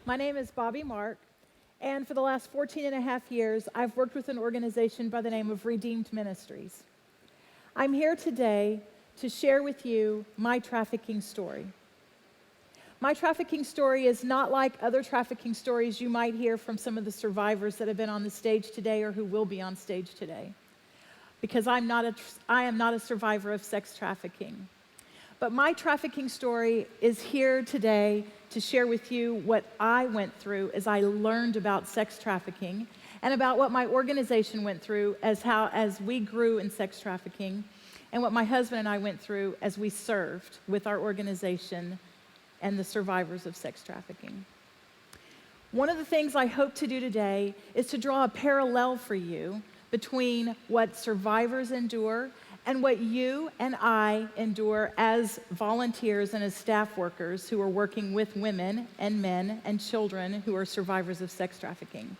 My name is Bobbie Mark, and for the last 14 and a half years, I've worked with an organization by the name of Redeemed Ministries. I'm here today to share with you my trafficking story. My trafficking story is not like other trafficking stories you might hear from some of the survivors that have been on the stage today or who will be on stage today, because I am not a survivor of sex trafficking. But my trafficking story is here today to share with you what I went through as I learned about sex trafficking and about what my organization went through as we grew in sex trafficking, and what my husband and I went through as we served with our organization and the survivors of sex trafficking. One of the things I hope to do today is to draw a parallel for you between what survivors endure and what you and I endure as volunteers and as staff workers who are working with women and men and children who are survivors of sex trafficking.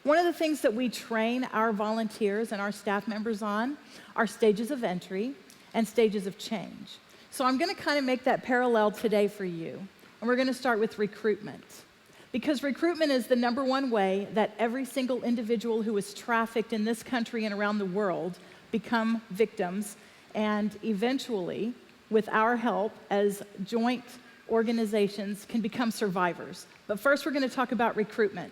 One of the things that we train our volunteers and our staff members on are stages of entry and stages of change. So I'm going to kind of make that parallel today for you. And we're going to start with recruitment. Because recruitment is the number one way that every single individual who is trafficked in this country and around the world become victims, and eventually, with our help as joint organizations, can become survivors. But first, we're going to talk about recruitment.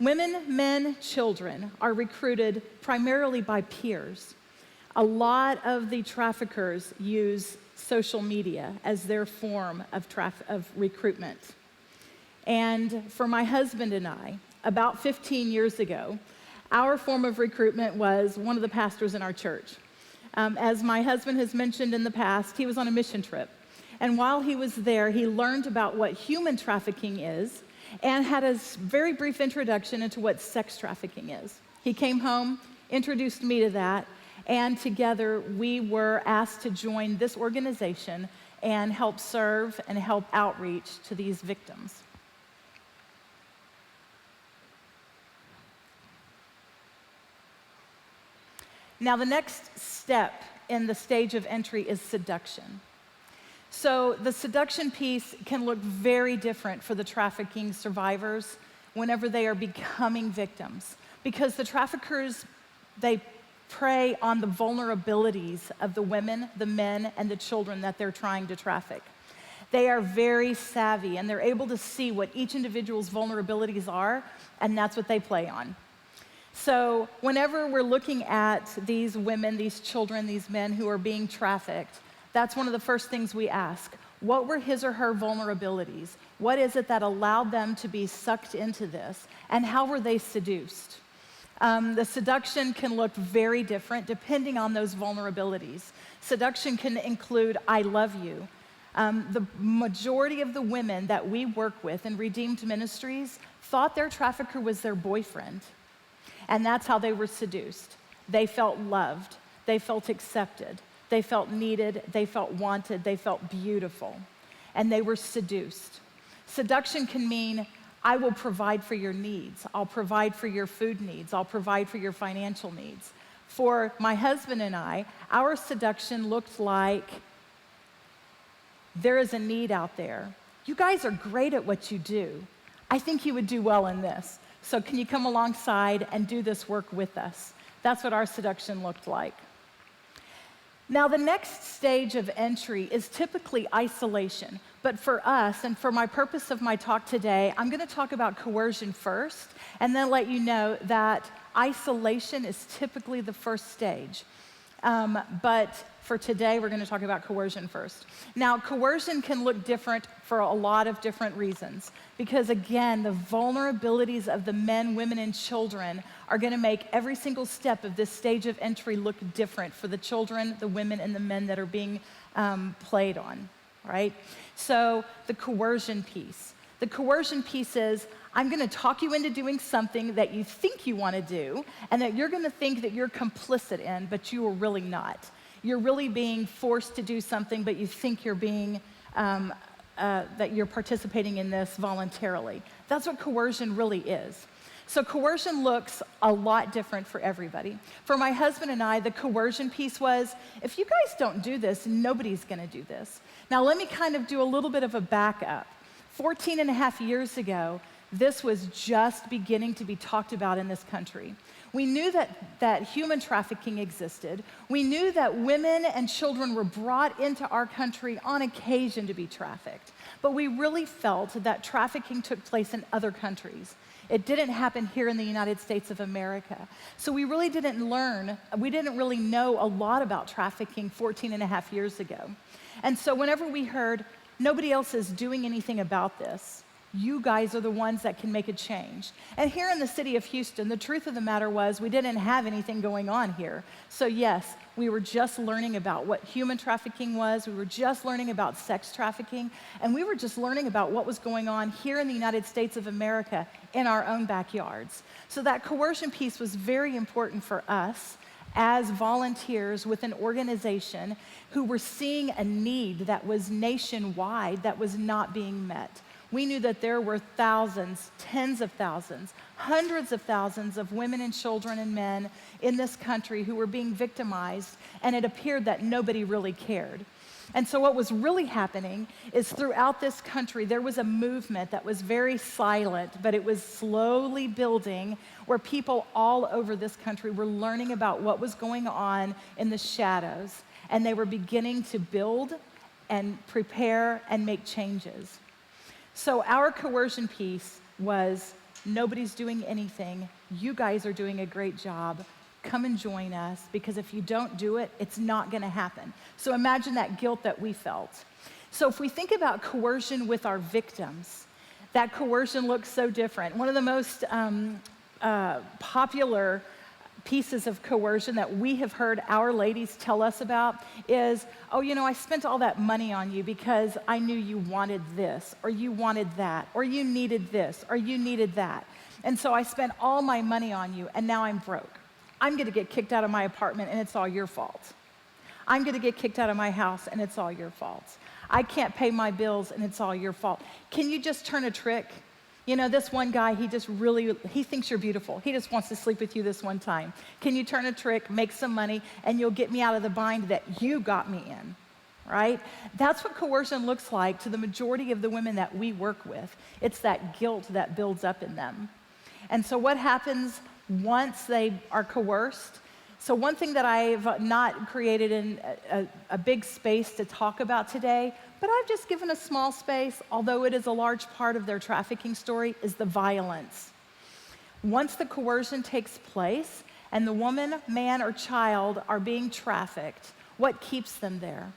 Women, men, children are recruited primarily by peers. A lot of the traffickers use social media as their form of recruitment. And for my husband and I, about 15 years ago, our form of recruitment was one of the pastors in our church. As my husband has mentioned in the past, he was on a mission trip. And while he was there, he learned about what human trafficking is and had a very brief introduction into what sex trafficking is. He came home, introduced me to that, and together we were asked to join this organization and help serve and help outreach to these victims. Now, the next step in the stage of entry is seduction. So the seduction piece can look very different for the trafficking survivors whenever they are becoming victims, because the traffickers, they prey on the vulnerabilities of the women, the men, and the children that they're trying to traffic. They are very savvy, and they're able to see what each individual's vulnerabilities are, and that's what they play on. So whenever we're looking at these women, these children, these men who are being trafficked, that's one of the first things we ask. What were his or her vulnerabilities? What is it that allowed them to be sucked into this? And how were they seduced? The seduction can look very different depending on those vulnerabilities. Seduction can include, I love you. The majority of the women that we work with in Redeemed Ministries thought their trafficker was their boyfriend. And that's how they were seduced. They felt loved. They felt accepted. They felt needed. They felt wanted. They felt beautiful. And they were seduced. Seduction can mean, I will provide for your needs. I'll provide for your food needs. I'll provide for your financial needs. For my husband and I, our seduction looked like, there is a need out there. You guys are great at what you do. I think you would do well in this. So can you come alongside and do this work with us? That's what our seduction looked like. Now, the next stage of entry is typically isolation. But for us, and for my purpose of my talk today, I'm going to talk about coercion first, and then let you know that isolation is typically the first stage. But for today, we're going to talk about coercion first. Now, coercion can look different for a lot of different reasons, because again, the vulnerabilities of the men, women, and children are going to make every single step of this stage of entry look different for the children, the women, and the men that are being played on, right? So the coercion piece. The coercion piece is, I'm going to talk you into doing something that you think you want to do, and that you're going to think that you're complicit in, but you are really not. You're really being forced to do something, but you think you're being, that you're participating in this voluntarily. That's what coercion really is. So coercion looks a lot different for everybody. For my husband and I, the coercion piece was, if you guys don't do this, nobody's going to do this. Now let me kind of do a little bit of a backup. 14 and a half years ago, this was just beginning to be talked about in this country. We knew that human trafficking existed. We knew that women and children were brought into our country on occasion to be trafficked. But we really felt that trafficking took place in other countries. It didn't happen here in the United States of America. So we really didn't really know a lot about trafficking 14 and a half years ago. And so whenever we heard, nobody else is doing anything about this, you guys are the ones that can make a change. And here in the city of Houston, the truth of the matter was we didn't have anything going on here. So yes, we were just learning about what human trafficking was. We were just learning about sex trafficking. And we were just learning about what was going on here in the United States of America in our own backyards. So that coercion piece was very important for us as volunteers with an organization who were seeing a need that was nationwide that was not being met. We knew that there were thousands, tens of thousands, hundreds of thousands of women and children and men in this country who were being victimized, and it appeared that nobody really cared. And so what was really happening is throughout this country, there was a movement that was very silent, but it was slowly building, where people all over this country were learning about what was going on in the shadows, and they were beginning to build and prepare and make changes. So our coercion piece was, nobody's doing anything. You guys are doing a great job. Come and join us, because if you don't do it, it's not going to happen. So imagine that guilt that we felt. So if we think about coercion with our victims, that coercion looks so different. One of the most popular pieces of coercion that we have heard our ladies tell us about is, oh, I spent all that money on you because I knew you wanted this, or you wanted that, or you needed this, or you needed that. And so I spent all my money on you, and now I'm broke. I'm going to get kicked out of my apartment, and it's all your fault. I'm going to get kicked out of my house, and it's all your fault. I can't pay my bills, and it's all your fault. Can you just turn a trick? This one guy, he thinks you're beautiful. He just wants to sleep with you this one time. Can you turn a trick, make some money, and you'll get me out of the bind that you got me in, right? That's what coercion looks like to the majority of the women that we work with. It's that guilt that builds up in them. And so what happens once they are coerced? So one thing that I've not created in a big space to talk about today, but I've just given a small space, although it is a large part of their trafficking story, is the violence. Once the coercion takes place and the woman, man, or child are being trafficked, what keeps them there?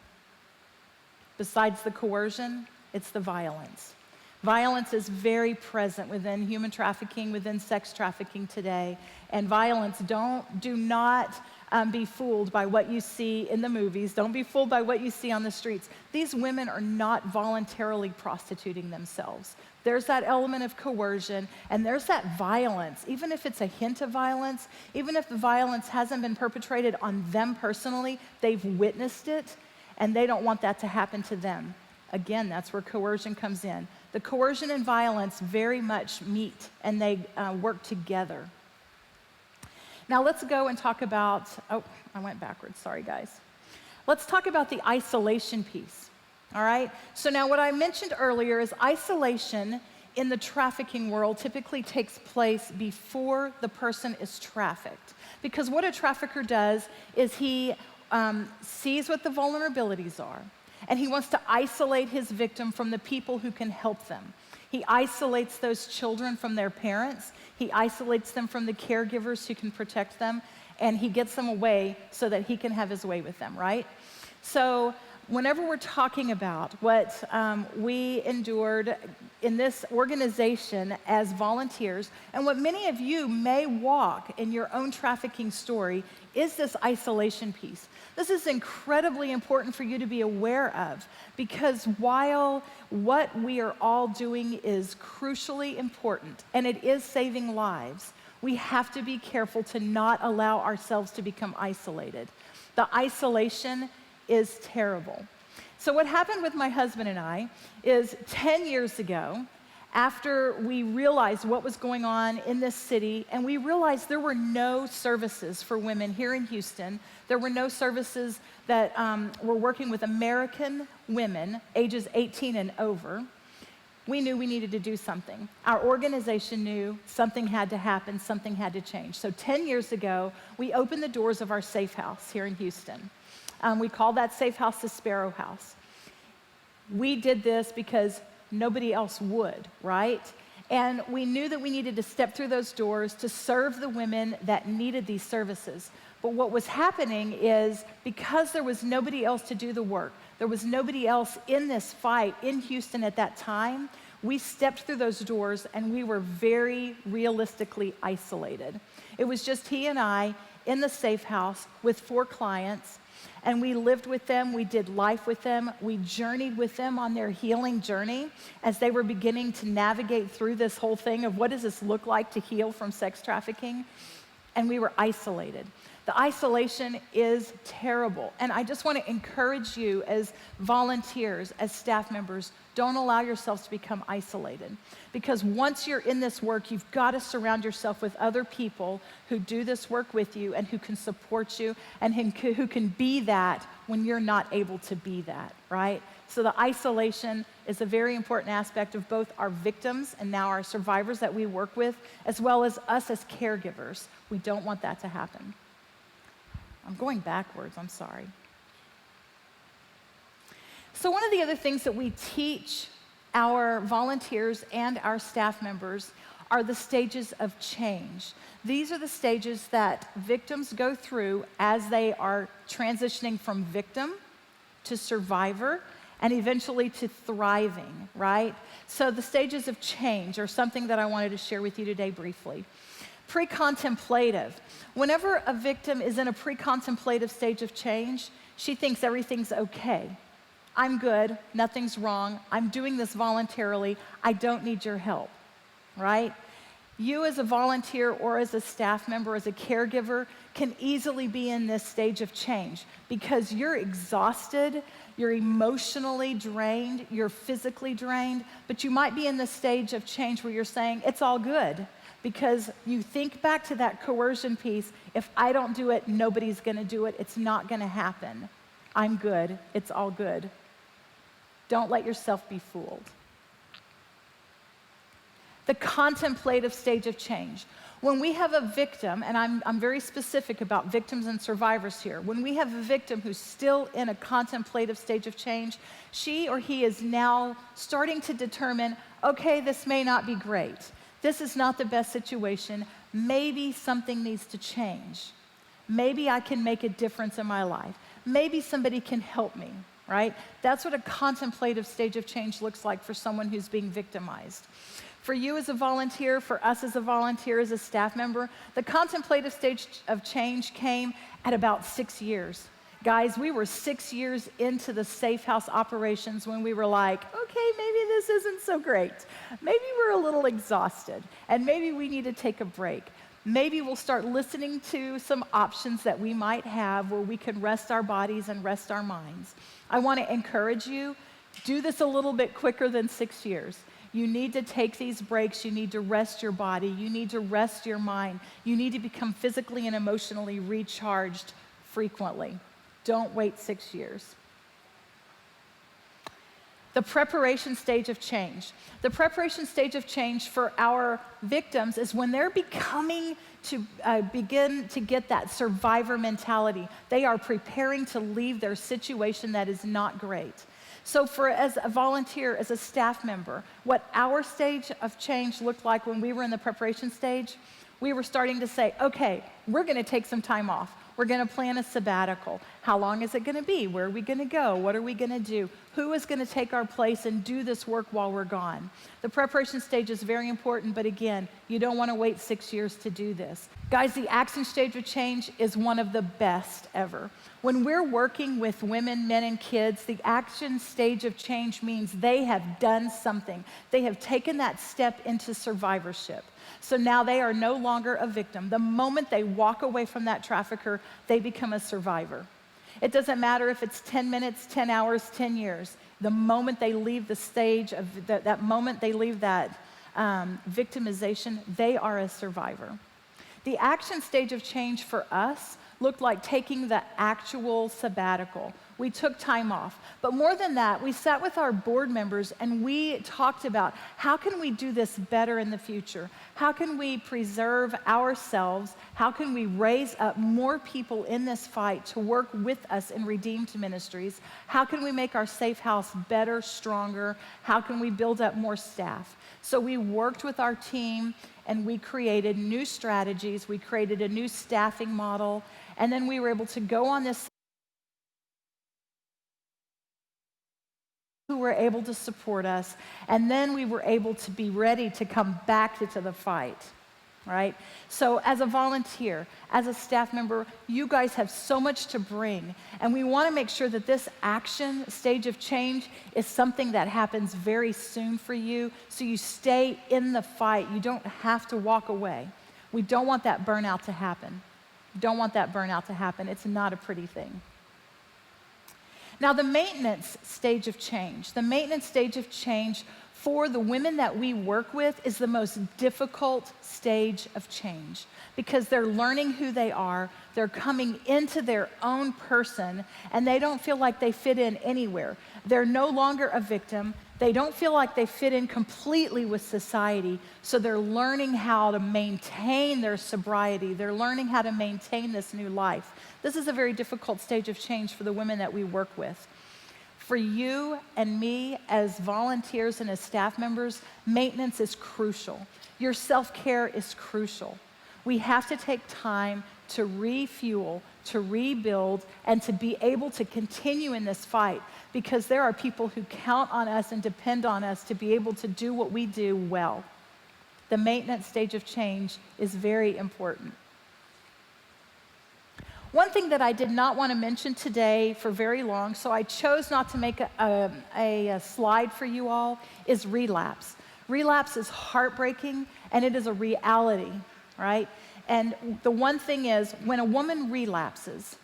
Besides the coercion, it's the violence. Violence is very present within human trafficking, within sex trafficking today. And violence, do not be fooled by what you see in the movies. Don't be fooled by what you see on the streets. These women are not voluntarily prostituting themselves. There's that element of coercion, and there's that violence. Even if it's a hint of violence, even if the violence hasn't been perpetrated on them personally, they've witnessed it, and they don't want that to happen to them. Again, that's where coercion comes in. The coercion and violence very much meet, and they work together. Now let's go and talk about, I went backwards, sorry guys. Let's talk about the isolation piece, all right? So now what I mentioned earlier is isolation in the trafficking world typically takes place before the person is trafficked. Because what a trafficker does is he sees what the vulnerabilities are, and he wants to isolate his victim from the people who can help them. He isolates those children from their parents. He isolates them from the caregivers who can protect them, and he gets them away so that he can have his way with them, right? So whenever we're talking about what we endured in this organization as volunteers, and what many of you may walk in your own trafficking story, is this isolation piece. This is incredibly important for you to be aware of, because while what we are all doing is crucially important, and it is saving lives, we have to be careful to not allow ourselves to become isolated. The isolation is terrible. So what happened with my husband and I is 10 years ago, after we realized what was going on in this city, and we realized there were no services for women here in Houston. There were no services that were working with American women, ages 18 and over. we knew we needed to do something. Our organization knew something had to happen, something had to change. So 10 years ago, we opened the doors of our safe house here in Houston. We called that safe house the Sparrow House. We did this because nobody else would, right? And we knew that we needed to step through those doors to serve the women that needed these services. But what was happening is, because there was nobody else to do the work, there was nobody else in this fight in Houston at that time, we stepped through those doors and we were very realistically isolated. It was just he and I in the safe house with 4 clients, and we lived with them, we did life with them, we journeyed with them on their healing journey as they were beginning to navigate through this whole thing of what does this look like to heal from sex trafficking, and we were isolated. The isolation is terrible. And I just want to encourage you as volunteers, as staff members, don't allow yourselves to become isolated. Because once you're in this work, you've got to surround yourself with other people who do this work with you and who can support you and who can be that when you're not able to be that, right? So the isolation is a very important aspect of both our victims and now our survivors that we work with, as well as us as caregivers. We don't want that to happen. I'm going backwards, I'm sorry. So one of the other things that we teach our volunteers and our staff members are the stages of change. These are the stages that victims go through as they are transitioning from victim to survivor and eventually to thriving, right? So the stages of change are something that I wanted to share with you today briefly. Pre-contemplative. Whenever a victim is in a pre-contemplative stage of change, she thinks everything's okay. I'm good, nothing's wrong, I'm doing this voluntarily, I don't need your help, right? You as a volunteer or as a staff member, as a caregiver, can easily be in this stage of change because you're exhausted, you're emotionally drained, you're physically drained, but you might be in the stage of change where you're saying, it's all good. Because you think back to that coercion piece, if I don't do it, nobody's gonna do it, it's not gonna happen. I'm good, it's all good. Don't let yourself be fooled. The contemplative stage of change. When we have a victim, and I'm very specific about victims and survivors here, when we have a victim who's still in a contemplative stage of change, she or he is now starting to determine, okay, this may not be great. This is not the best situation. Maybe something needs to change. Maybe I can make a difference in my life. Maybe somebody can help me, right? That's what a contemplative stage of change looks like for someone who's being victimized. For you as a volunteer, for us as a volunteer, as a staff member, the contemplative stage of change came at about 6 years. Guys, we were 6 years into the safe house operations when we were like, okay, maybe this isn't so great. Maybe we're a little exhausted, and maybe we need to take a break. Maybe we'll start listening to some options that we might have where we can rest our bodies and rest our minds. I want to encourage you, do this a little bit quicker than 6 years. You need to take these breaks. You need to rest your body. You need to rest your mind. You need to become physically and emotionally recharged frequently. Don't wait 6 years. The preparation stage of change. The preparation stage of change for our victims is when they're begin to get that survivor mentality. They are preparing to leave their situation that is not great. So as a volunteer, as a staff member, what our stage of change looked like when we were in the preparation stage, we were starting to say, okay, we're gonna take some time off. We're gonna plan a sabbatical. How long is it gonna be? Where are we gonna go? What are we gonna do? Who is gonna take our place and do this work while we're gone? The preparation stage is very important, but again, you don't wanna wait 6 years to do this. Guys, the action stage of change is one of the best ever. When we're working with women, men, and kids, the action stage of change means they have done something. They have taken that step into survivorship. So now they are no longer a victim. The moment they walk away from that trafficker, they become a survivor. It doesn't matter if it's 10 minutes, 10 hours, 10 years. The moment they leave the stage of that moment they leave that victimization, they are a survivor. The action stage of change for us looked like taking the actual sabbatical. We took time off. But more than that, we sat with our board members and we talked about how can we do this better in the future? How can we preserve ourselves? How can we raise up more people in this fight to work with us in Redeemed Ministries? How can we make our safe house better, stronger? How can we build up more staff? So we worked with our team and we created new strategies. We created a new staffing model. And then we were able to go on this who were able to support us, and then we were able to be ready to come back into the fight, right? So as a volunteer, as a staff member, you guys have so much to bring, and we want to make sure that this action stage of change is something that happens very soon for you, so you stay in the fight. You don't have to walk away. We don't want that burnout to happen. Don't want that burnout to happen. It's not a pretty thing. Now, the maintenance stage of change. The maintenance stage of change for the women that we work with is the most difficult stage of change because they're learning who they are, they're coming into their own person, and they don't feel like they fit in anywhere. They're no longer a victim. They don't feel like they fit in completely with society, so they're learning how to maintain their sobriety. They're learning how to maintain this new life. This is a very difficult stage of change for the women that we work with. For you and me as volunteers and as staff members, maintenance is crucial. Your self-care is crucial. We have to take time to refuel, to rebuild, and to be able to continue in this fight because there are people who count on us and depend on us to be able to do what we do well. The maintenance stage of change is very important. One thing that I did not want to mention today for very long, so I chose not to make a slide for you all, is relapse. Relapse is heartbreaking, and it is a reality, right? And the one thing is, when a woman relapses,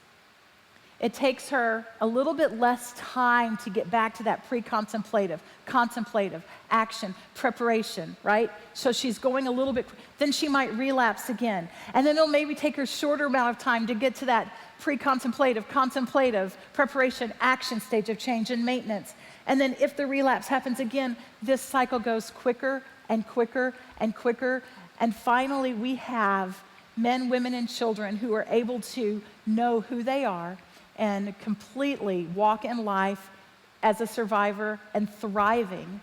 it takes her a little bit less time to get back to that pre-contemplative, contemplative, action, preparation, right? So she's going a little bit, then she might relapse again. And then it'll maybe take her shorter amount of time to get to that pre-contemplative, contemplative, preparation, action stage of change and maintenance. And then if the relapse happens again, this cycle goes quicker and quicker and quicker. And finally, we have men, women, and children who are able to know who they are and completely walk in life as a survivor and thriving.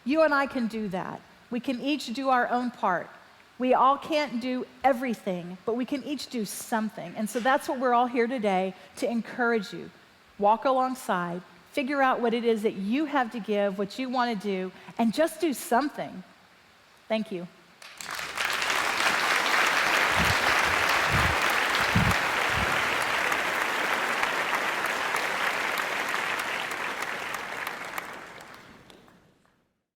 You and I can do that. We can each do our own part. We all can't do everything, but we can each do something. And so that's what we're all here today to encourage you. Walk alongside, figure out what it is that you have to give, what you want to do, and just do something. Thank you.